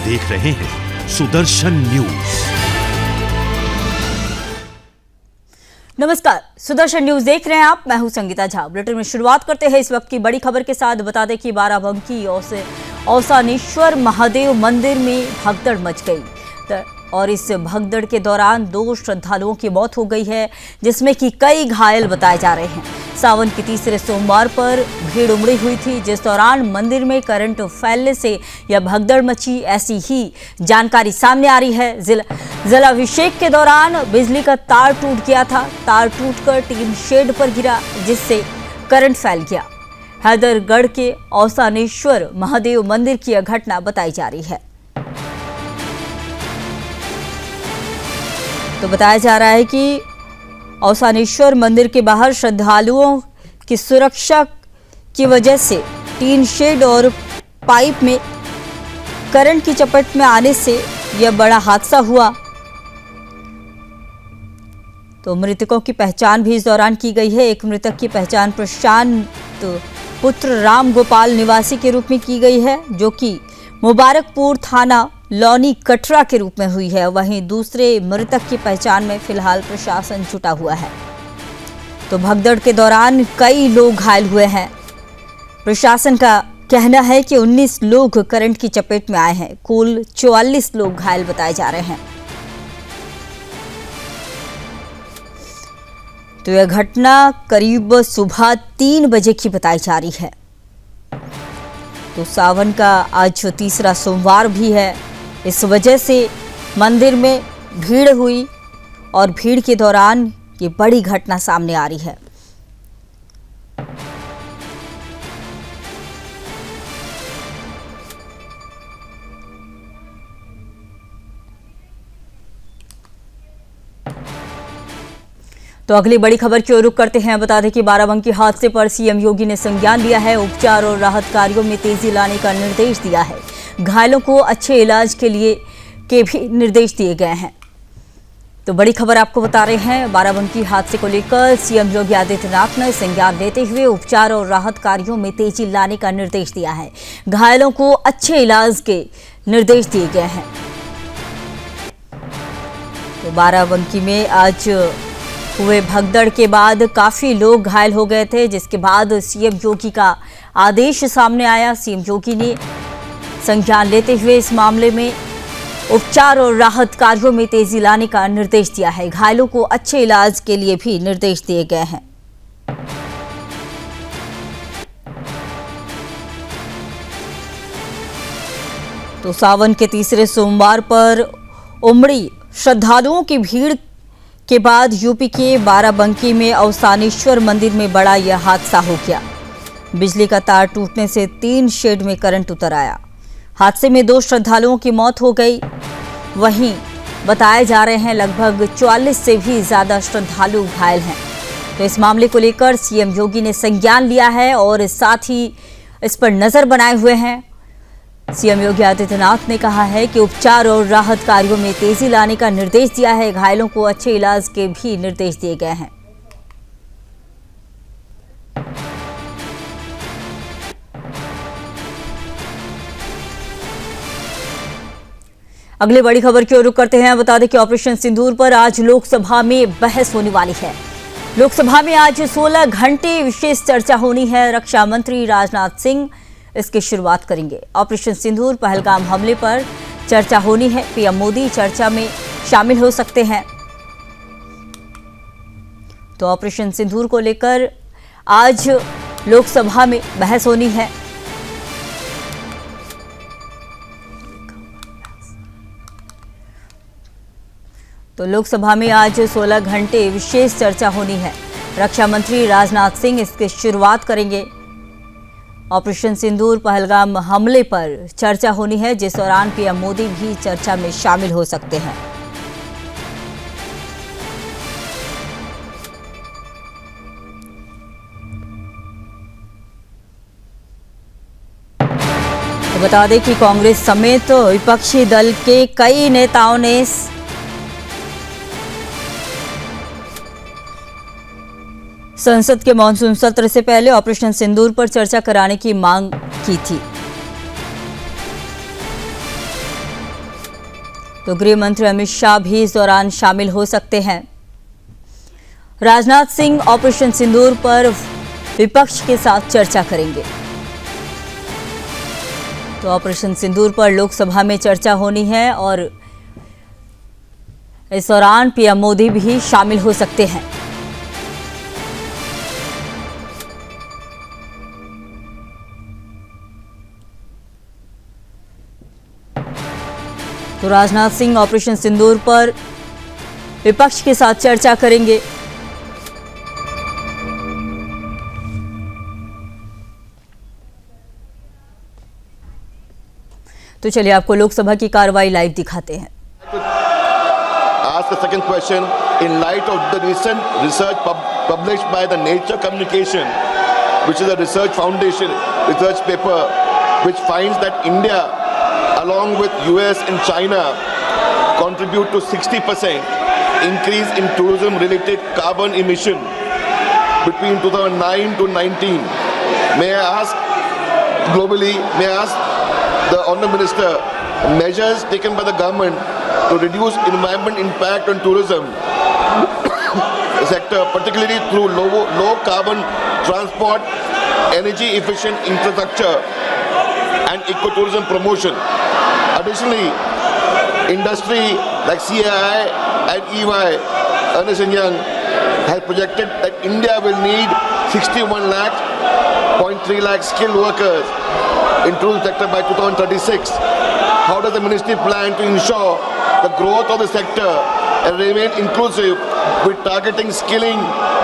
देख रहे हैं सुदर्शन न्यूज। नमस्कार, सुदर्शन न्यूज देख रहे हैं आप। मैं हूं संगीता झा। बुलेटिन में शुरुआत करते हैं इस वक्त की बड़ी खबर के साथ। बता दें कि बाराबंकी औसानेश्वर महादेव मंदिर में भगदड़ मच गई और इस भगदड़ के दौरान 2 श्रद्धालुओं की मौत हो गई है, जिसमें कि कई घायल बताए जा रहे हैं। सावन के तीसरे सोमवार पर भीड़ उमड़ी हुई थी, जिस दौरान मंदिर में करंट फैलने से यह भगदड़ मची, ऐसी ही जानकारी सामने आ रही है। जलाभिषेक के दौरान बिजली का तार टूट गया था। तार टूटकर टीन शेड पर गिरा, जिससे करंट फैल गया। हैदरगढ़ के औसानेश्वर महादेव मंदिर की यह घटना बताई जा रही है। तो बताया जा रहा है कि औसानेश्वर मंदिर के बाहर श्रद्धालुओं की सुरक्षा की वजह से टीन शेड और पाइप में करंट की चपेट में आने से यह बड़ा हादसा हुआ। तो मृतकों की पहचान भी इस दौरान की गई है। एक मृतक की पहचान प्रशांत पुत्र राम गोपाल निवासी के रूप में की गई है, जो कि मुबारकपुर थाना लौनी कटरा के रूप में हुई है। वहीं दूसरे मृतक की पहचान में फिलहाल प्रशासन जुटा हुआ है। तो भगदड़ के दौरान कई लोग घायल हुए हैं। प्रशासन का कहना है कि 19 लोग करंट की चपेट में आए हैं। कुल 44 लोग घायल बताए जा रहे हैं। तो यह घटना करीब सुबह 3 बजे की बताई जा रही है। तो सावन का आज तीसरा सोमवार भी है, इस वजह से मंदिर में भीड़ हुई और भीड़ के दौरान ये बड़ी घटना सामने आ रही है। तो अगली बड़ी खबर की ओर रुख करते हैं। बता दें कि बाराबंकी हादसे पर सीएम योगी ने संज्ञान लिया है। उपचार और राहत कार्यों में तेजी लाने का निर्देश दिया है। घायलों को अच्छे इलाज के भी निर्देश दिए गए हैं। तो बड़ी खबर आपको बता रहे हैं। बाराबंकी हादसे को लेकर सीएम योगी आदित्यनाथ ने संज्ञान लेते हुए उपचार और राहत कार्यों में तेजी लाने का निर्देश दिया है। घायलों को अच्छे इलाज के निर्देश दिए गए हैं। तो बाराबंकी में आज हुए भगदड़ के बाद काफी लोग घायल हो गए थे, जिसके बाद सीएम योगी का आदेश सामने आया। सीएम योगी ने संज्ञान लेते हुए इस मामले में उपचार और राहत कार्यों में तेजी लाने का निर्देश दिया है। घायलों को अच्छे इलाज के लिए भी निर्देश दिए गए हैं। तो सावन के तीसरे सोमवार पर उमड़ी श्रद्धालुओं की भीड़ के बाद यूपी के बाराबंकी में औसानेश्वर मंदिर में बड़ा यह हादसा हो गया। बिजली का तार टूटने से 3 शेड में करंट उतर आया। हादसे में 2 श्रद्धालुओं की मौत हो गई। वहीं बताए जा रहे हैं लगभग 44 से भी ज्यादा श्रद्धालु घायल हैं। तो इस मामले को लेकर सीएम योगी ने संज्ञान लिया है और साथ ही इस पर नजर बनाए हुए हैं। सीएम योगी आदित्यनाथ ने कहा है कि उपचार और राहत कार्यों में तेजी लाने का निर्देश दिया है। घायलों को अच्छे इलाज के भी निर्देश दिए गए हैं। अगली बड़ी खबर की ओर रुख करते हैं। बता दें कि ऑपरेशन सिंदूर पर आज लोकसभा में बहस होने वाली है। लोकसभा में आज 16 घंटे विशेष चर्चा होनी है। रक्षा मंत्री राजनाथ सिंह इसकी शुरुआत करेंगे। ऑपरेशन सिंदूर पहलगाम हमले पर चर्चा होनी है। पीएम मोदी चर्चा में शामिल हो सकते हैं। तो ऑपरेशन सिंदूर को लेकर आज लोकसभा में बहस होनी है। तो लोकसभा में आज 16 घंटे विशेष चर्चा होनी है। रक्षा मंत्री राजनाथ सिंह इसकी शुरुआत करेंगे। ऑपरेशन सिंदूर पहलगाम हमले पर चर्चा होनी है, जिस दौरान पीएम मोदी भी चर्चा में शामिल हो सकते हैं। तो बता दें कि कांग्रेस समेत विपक्षी दल के कई नेताओं ने संसद के मानसून सत्र से पहले ऑपरेशन सिंदूर पर चर्चा कराने की मांग की थी। तो गृह मंत्री अमित शाह भी इस दौरान शामिल हो सकते हैं। राजनाथ सिंह ऑपरेशन सिंदूर पर विपक्ष के साथ चर्चा करेंगे। तो ऑपरेशन सिंदूर पर लोकसभा में चर्चा होनी है और इस दौरान पीएम मोदी भी शामिल हो सकते हैं। तो राजनाथ सिंह ऑपरेशन सिंदूर पर विपक्ष के साथ चर्चा करेंगे। तो चलिए आपको लोकसभा की कार्रवाई लाइव दिखाते हैं। Ask the second question in light of the recent research published by the Nature Communication, which is a research foundation research paper, which finds that India, along with US and China, contribute to 60% increase in tourism-related carbon emission between 2009 to 19. May I ask globally? May I ask the Honourable Minister, measures taken by the government to reduce environment impact on tourism sector, particularly through low carbon transport, energy efficient infrastructure and ecotourism promotion. Additionally, industry like CAI and EY, Ernst & Young, has projected that India will need 61.3 lakh skilled workers in tourism sector by 2036. How does the ministry plan to ensure the growth of the sector and remain inclusive with targeting skilling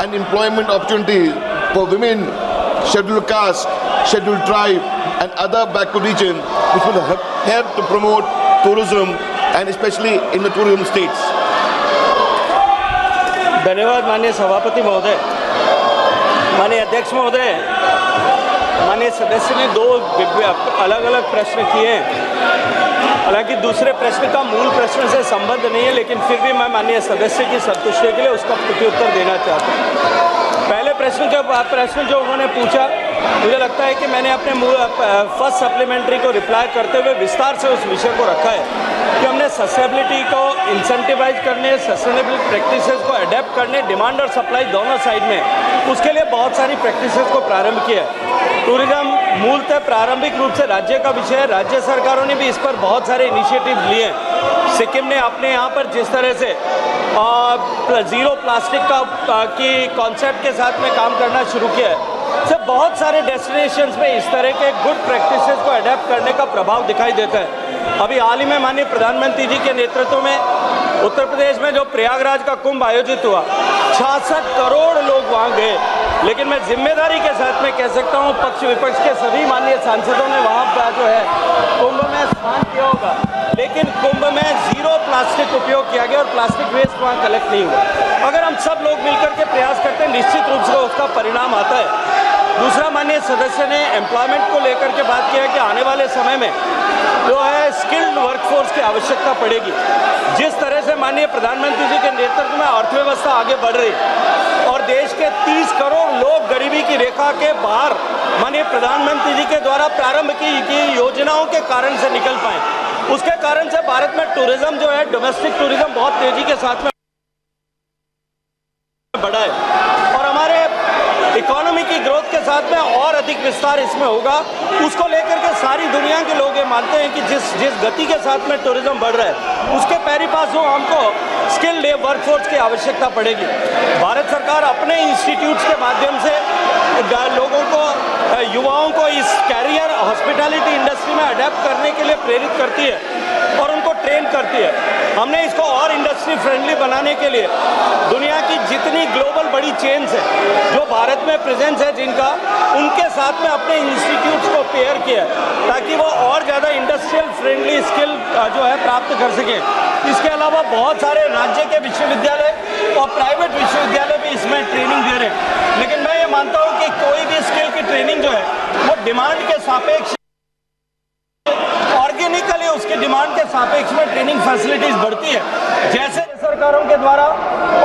and employment opportunities for women, scheduled caste, scheduled tribe and other backward regions, which will help to promote tourism and especially in the tourism states? धन्यवाद माननीय सभापति महोदय, माननीय अध्यक्ष महोदय। माननीय सदस्य ने दो अलग अलग प्रश्न किए हैं। हालांकि दूसरे प्रश्न का मूल प्रश्न से संबंध नहीं है, लेकिन फिर भी मैं माननीय सदस्य की संतुष्टि के लिए उसका प्रत्युत्तर देना चाहता हूँ। पहले प्रश्न जो उन्होंने पूछा, मुझे लगता है कि मैंने अपने फर्स्ट सप्लीमेंट्री को रिप्लाई करते हुए विस्तार से उस विषय को रखा है कि हमने सस्टेनेबिलिटी को इंसेंटिवाइज करने, सस्टेनेबल प्रैक्टिसेस को अडेप्ट करने, डिमांड और सप्लाई दोनों साइड में, उसके लिए बहुत सारी प्रैक्टिसेस को प्रारंभ किया है। टूरिज्म मूलतः प्रारंभिक रूप से राज्य का विषय है। राज्य सरकारों ने भी इस पर बहुत सारे इनिशिएटिव लिए हैं। सिक्किम ने अपने यहाँ पर जिस तरह से ज़ीरो प्लास्टिक की कॉन्सेप्ट के साथ में काम करना शुरू किया है, से बहुत सारे डेस्टिनेशंस में इस तरह के गुड प्रैक्टिसेस को अडेप्ट करने का प्रभाव दिखाई देता है। अभी हाल ही में माननीय प्रधानमंत्री जी के नेतृत्व में उत्तर प्रदेश में जो प्रयागराज का कुंभ आयोजित हुआ, 66 करोड़ लोग वहाँ गए। लेकिन मैं जिम्मेदारी के साथ में कह सकता हूँ, पक्ष विपक्ष के सभी माननीय सांसदों ने वहाँ पर जो है कुंभ में स्नान किया होगा, लेकिन कुंभ में ज़ीरो प्लास्टिक उपयोग किया गया और प्लास्टिक वेस्ट वहाँ कलेक्ट नहीं हुआ। अगर हम सब लोग मिलकर के प्रयास करते हैं, निश्चित रूप से उसका परिणाम आता है। दूसरा, माननीय सदस्य ने एम्प्लॉयमेंट को लेकर के बात किया है कि आने वाले समय में जो है स्किल्ड वर्कफोर्स की आवश्यकता पड़ेगी। जिस तरह से माननीय प्रधानमंत्री जी के नेतृत्व में अर्थव्यवस्था आगे बढ़ रही और देश के 30 करोड़ लोग गरीबी की रेखा के बाहर माननीय प्रधानमंत्री जी के द्वारा प्रारंभ की योजनाओं के कारण से निकल पाए, उसके कारण से भारत में टूरिज्म जो है, डोमेस्टिक टूरिज्म बहुत तेजी के साथ में बढ़ा है और हमारे इकोनॉमी की ग्रोथ के साथ में और अधिक विस्तार इसमें होगा। उसको लेकर के सारी दुनिया के लोग ये मानते हैं कि जिस गति के साथ में टूरिज्म बढ़ रहा है, उसके पैरी पास हो हमको स्किल्ड वर्कफोर्स की आवश्यकता पड़ेगी। भारत सरकार अपने इंस्टीट्यूट्स के माध्यम से लोगों को, युवाओं को इस कैरियर हॉस्पिटैलिटी इंडस्ट्री में अडेप्ट करने के लिए प्रेरित करती है और उनको ट्रेन करती है। हमने इसको और इंडस्ट्री फ्रेंडली बनाने के लिए दुनिया की जितनी ग्लोबल बड़ी चेन्स है जो भारत में प्रेजेंस है जिनका, उनके साथ में अपने इंस्टीट्यूट्स को पेयर किया ताकि वो और ज़्यादा इंडस्ट्रियल फ्रेंडली स्किल जो है प्राप्त कर सकें। इसके अलावा बहुत सारे राज्य के विश्वविद्यालय और प्राइवेट विश्वविद्यालय भी इसमें ट्रेनिंग दे रहे हैं, लेकिन मैं ये मानता हूँ कि कोई भी स्किल की ट्रेनिंग जो है वो डिमांड के सापेक्ष ऑर्गेनिकली उसकी डिमांड के सापेक्ष में ट्रेनिंग फैसिलिटीज बढ़ती है। जैसे सरकारों के द्वारा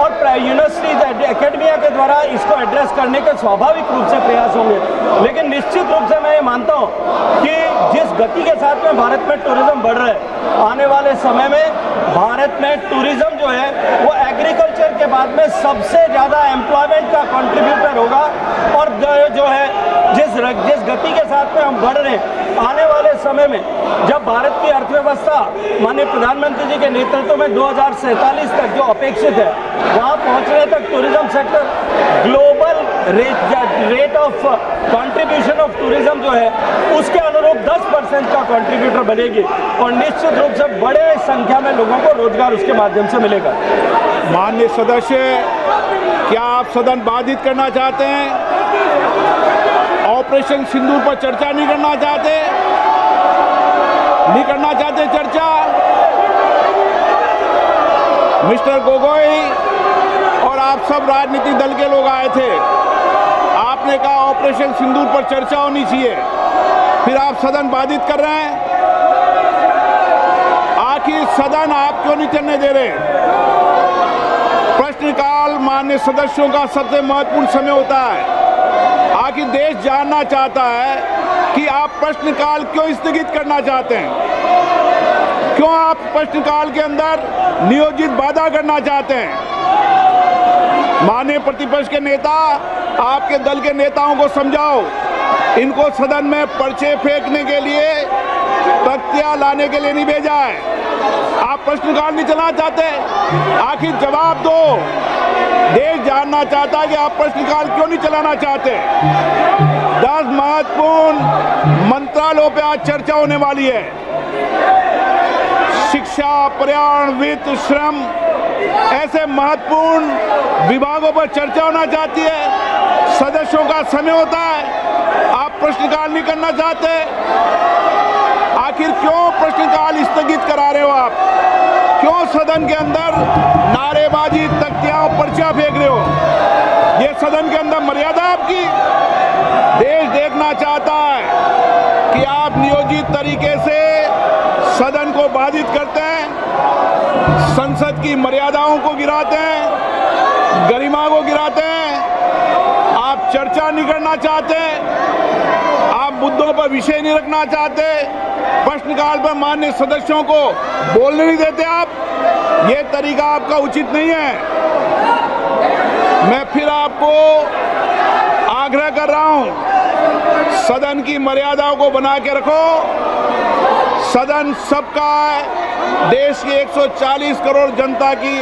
और यूनिवर्सिटी एकेडमिया के द्वारा इसको एड्रेस करने के स्वाभाविक रूप से प्रयास होंगे, लेकिन निश्चित रूप से मैं ये मानता हूँ कि जिस गति के साथ में भारत में टूरिज्म बढ़ रहा है, आने वाले समय में भारत में टूरिज्म जो है वो एग्रीकल्चर के बाद में सबसे ज़्यादा एम्प्लॉयमेंट का कंट्रीब्यूटर होगा। और जो है जिस गति के साथ में हम बढ़ रहे हैं, आने वाले समय में जब भारत की अर्थव्यवस्था माननीय प्रधानमंत्री जी के नेतृत्व में 2047 तक जो अपेक्षित है, वहाँ पहुँचने तक tourism sector global rate of contribution of tourism जो है उसके अनुरूप 10% का कंट्रीब्यूटर बनेगी और निश्चित रूप से बड़े संख्या में लोगों को रोजगार उसके माध्यम से मिलेगा। माननीय सदस्य, क्या आप सदन बाधित करना चाहते हैं? ऑपरेशन सिंदूर पर चर्चा नहीं करना चाहते? नहीं करना चाहते चर्चा? मिस्टर गोगोई और आप सब राजनीतिक दल के लोग आए थे, आपने कहा ऑपरेशन सिंदूर पर चर्चा होनी चाहिए, फिर आप सदन बाधित कर रहे हैं। आखिर सदन आप क्यों नहीं चलने दे रहे? प्रश्नकाल माननीय सदस्यों का सबसे महत्वपूर्ण समय होता है। आखिर देश जानना चाहता है कि आप प्रश्नकाल क्यों स्थगित करना चाहते हैं, क्यों आप प्रश्नकाल के अंदर नियोजित बाधा करना चाहते हैं। माननीय प्रतिपक्ष के नेता, आपके दल के नेताओं को समझाओ, इनको सदन में पर्चे फेंकने के लिए, तख्तियां लाने के लिए नहीं भेजा है। आप प्रश्नकाल नहीं चलाना चाहते, आखिर जवाब दो। देश जानना चाहता है कि आप प्रश्नकाल क्यों नहीं चलाना चाहते। 10 महत्वपूर्ण मंत्रालयों पे आज चर्चा होने वाली है। शिक्षा, पर्यावरण, वित्त, श्रम, ऐसे महत्वपूर्ण विभागों पर चर्चा होना चाहती है। सदस्यों का समय होता है, आप प्रश्नकाल नहीं करना चाहते। आखिर क्यों प्रश्नकाल स्थगित करा रहे हो आप? क्यों सदन के अंदर नारेबाजी, तख्तियां, पर्चा फेंक रहे हो? ये सदन के अंदर मर्यादा आपकी? देश देखना चाहता है कि आप नियोजित तरीके से सदन को बाधित करते हैं, संसद की मर्यादाओं को गिराते हैं, गरिमा को गिराते हैं। आप चर्चा नहीं करना चाहते, आप मुद्दों पर विषय नहीं रखना चाहते, प्रश्नकाल पर माननीय सदस्यों को बोलने नहीं देते आप। ये तरीका आपका उचित नहीं है। मैं फिर आपको आग्रह कर रहा हूं, सदन की मर्यादाओं को बना के रखो। सदन सबका है, देश की 140 करोड़ जनता की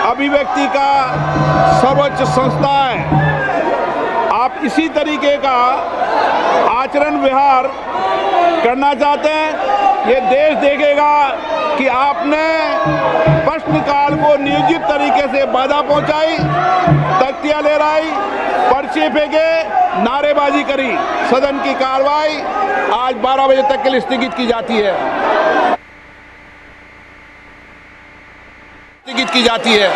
अभिव्यक्ति का सर्वोच्च संस्था है। आप इसी तरीके का आचरण व्यवहार करना चाहते हैं, ये देश देखेगा कि आपने प्रश्नकाल को नियोजित तरीके से बाधा पहुंचाई, तख्तियां लहराई, पर्चे फेंके, नारेबाजी करी। सदन की कार्रवाई आज 12 बजे तक के लिए स्थगित की जाती है। स्थगित की जाती है।